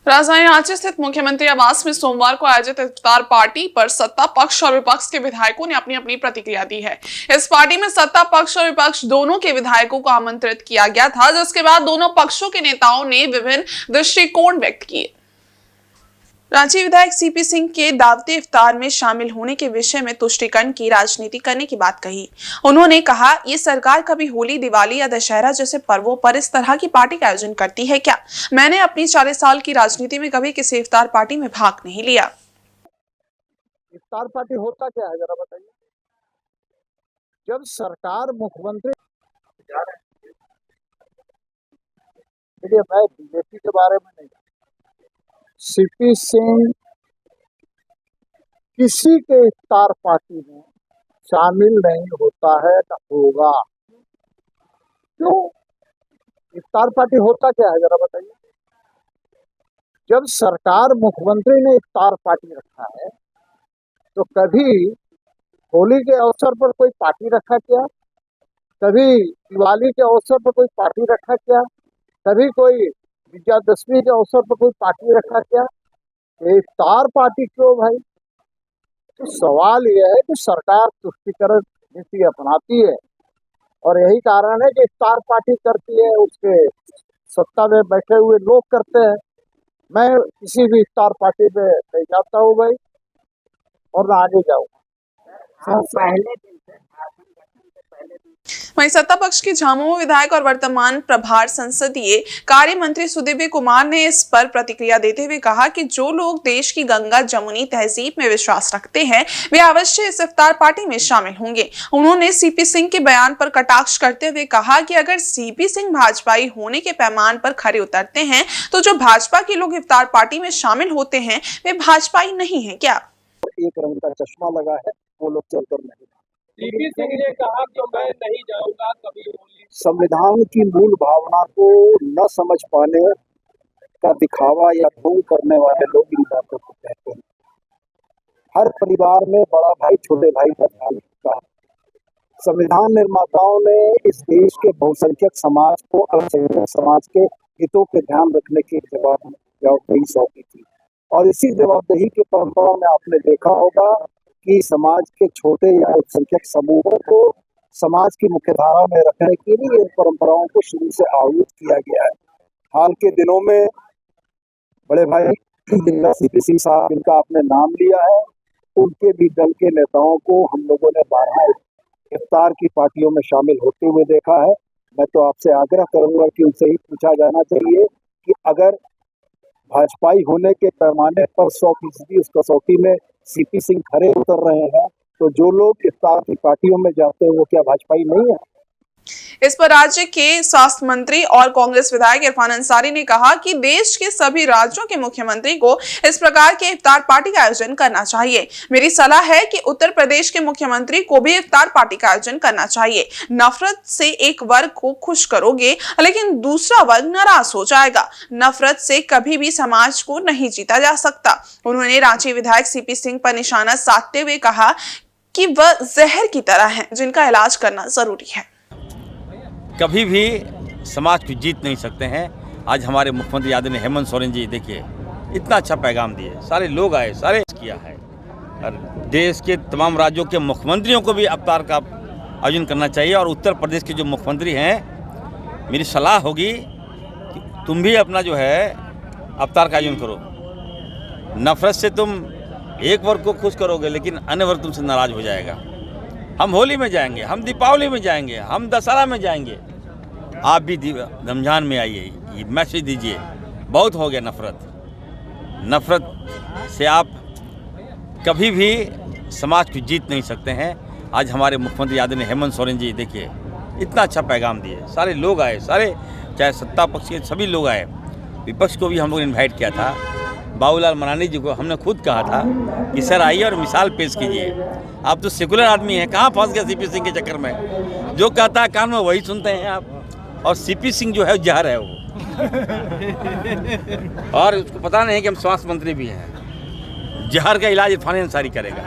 राजधानी रांची स्थित मुख्यमंत्री आवास में सोमवार को आयोजित इफ्तार पार्टी पर सत्ता पक्ष और विपक्ष के विधायकों ने अपनी अपनी प्रतिक्रिया दी है। इस पार्टी में सत्ता पक्ष और विपक्ष दोनों के विधायकों को आमंत्रित किया गया था, जिसके बाद दोनों पक्षों के नेताओं ने विभिन्न दृष्टिकोण व्यक्त किए। रांची विधायक सीपी सिंह के दावती इफ्तार में शामिल होने के विषय में तुष्टीकरण की राजनीति करने की बात कही। उन्होंने कहा, ये सरकार कभी होली, दिवाली या दशहरा जैसे पर्वों पर इस तरह की पार्टी का आयोजन करती है क्या? मैंने अपनी 40 साल की राजनीति में कभी किसी इफ्तार पार्टी में भाग नहीं लिया। इफ्तार पार्टी होता क्या है, जरा बताइए। जब सरकार मुख्यमंत्री, देखिए मैं बीजेपी के बारे में नहीं, सीपी सिंह किसी के इफ्तार पार्टी में शामिल नहीं होता है, न होगा। क्यों? इफ्तार पार्टी होता क्या है, जरा बताइए। जब सरकार मुख्यमंत्री ने इफ्तार पार्टी रखा है तो कभी होली के अवसर पर कोई पार्टी रखा क्या? कभी दिवाली के अवसर पर कोई पार्टी रखा क्या? कभी कोई विजयादशमी के अवसर पर कोई पार्टी रखा क्या? इफ्तार पार्टी क्यों भाई? तो सवाल यह है कि सरकार तुष्टीकरण नीति अपनाती है और यही कारण है कि इफ्तार पार्टी करती है, उसके सत्ता में बैठे हुए लोग करते हैं। मैं किसी भी इफ्तार पार्टी में नहीं जाता हूँ भाई, और ना आगे जाऊंगा। वहीं सत्ता पक्ष के झामुमो विधायक और वर्तमान प्रभार संसदीय कार्य मंत्री सुदीव्य कुमार ने इस पर प्रतिक्रिया देते हुए कहा कि जो लोग देश की गंगा जमुनी तहजीब में विश्वास रखते हैं वे अवश्य इस इफ्तार पार्टी में शामिल होंगे। उन्होंने सीपी सिंह के बयान पर कटाक्ष करते हुए कहा कि अगर सीपी सिंह भाजपाई होने के पैमाने पर खरे उतरते हैं तो जो भाजपा के लोग इफ्तार पार्टी में शामिल होते हैं वे भाजपाई नहीं है क्या? एक रंग का चश्मा लगा है, वो लोग चलकर नहीं। सीपी सिंह ने कहा कि मैं नहीं जाऊंगा कभी होली। संविधान की मूल भावना को न समझ पाने का दिखावा या ढोंग करने वाले लोग इन बातों को कहते हैं। हर परिवार में बड़ा भाई छोटे भाई का ध्यान रखता है। संविधान निर्माताओं ने इस देश के बहुसंख्यक समाज को अल्पसंख्यक समाज के हितों पे ध्यान रखने की जवाबदेही सौंपी थी, और इसी जवाबदेही की परंपरा में आपने देखा होगा कि समाज के छोटे या अल्पसंख्यक समूहों को समाज की मुख्यधारा में रखने के लिए इन परंपराओं को शुरू से आहूत किया गया है। हाल के दिनों में बड़े भाई सीपी सिंह साहब, जिनका आपने नाम लिया है, उनके भी दल के नेताओं को हम लोगों ने 12 इफ्तार की पार्टियों में शामिल होते हुए देखा है। मैं तो आपसे आग्रह करूंगा कि उनसे ही पूछा जाना चाहिए कि अगर भाजपाई होने के पैमाने पर 100% उस कसौटी में सीपी सिंह खरे उतर रहे हैं, तो जो लोग इफ्तार की पार्टियों में जाते हैं वो क्या भाजपाई नहीं है? इस पर राज्य के स्वास्थ्य मंत्री और कांग्रेस विधायक इरफान अंसारी ने कहा कि देश के सभी राज्यों के मुख्यमंत्री को इस प्रकार के इफ्तार पार्टी का आयोजन करना चाहिए। मेरी सलाह है कि उत्तर प्रदेश के मुख्यमंत्री को भी इफ्तार पार्टी का आयोजन करना चाहिए। नफरत से एक वर्ग को खुश करोगे लेकिन दूसरा वर्ग नाराज हो जाएगा। नफरत से कभी भी समाज को नहीं जीता जा सकता। उन्होंने रांची विधायक सीपी सिंह पर निशाना साधते हुए कहा कि वह जहर की तरह है जिनका इलाज करना जरूरी है। कभी भी समाज को जीत नहीं सकते हैं। आज हमारे मुख्यमंत्री आदरणीय हेमंत सोरेन जी देखिए इतना अच्छा पैगाम दिए, सारे लोग आए, सारे किया है। और देश के तमाम राज्यों के मुख्यमंत्रियों को भी इफ्तार का आयोजन करना चाहिए। और उत्तर प्रदेश के जो मुख्यमंत्री हैं, मेरी सलाह होगी कि तुम भी अपना जो है इफ्तार का आयोजन करो। नफरत से तुम एक वर्ग को खुश करोगे लेकिन अन्य वर्ग तुमसे नाराज हो जाएगा। हम होली में जाएंगे, हम दीपावली में जाएंगे, हम दशहरा में जाएंगे, आप भी रमजान में आइए, ये मैसेज दीजिए। बहुत हो गया नफरत। नफरत से आप कभी भी समाज को जीत नहीं सकते हैं। आज हमारे मुख्यमंत्री आदरणीय हेमंत सोरेन जी देखिए इतना अच्छा पैगाम दिए, सारे लोग आए, सारे चाहे सत्ता पक्ष के सभी लोग आए। विपक्ष को भी हम लोग इन्वाइट किया था। बाबूलाल मरांडी जी को हमने खुद कहा था कि सर आइए और मिसाल पेश कीजिए। आप तो सेकुलर आदमी हैं, कहाँ फंस गए सीपी सिंह के चक्कर में? जो कहता है कान में वही सुनते हैं आप। और सीपी सिंह जो है जहर है वो और उसको पता नहीं कि हम स्वास्थ्य मंत्री भी हैं। जहर का इलाज इरफान अंसारी करेगा।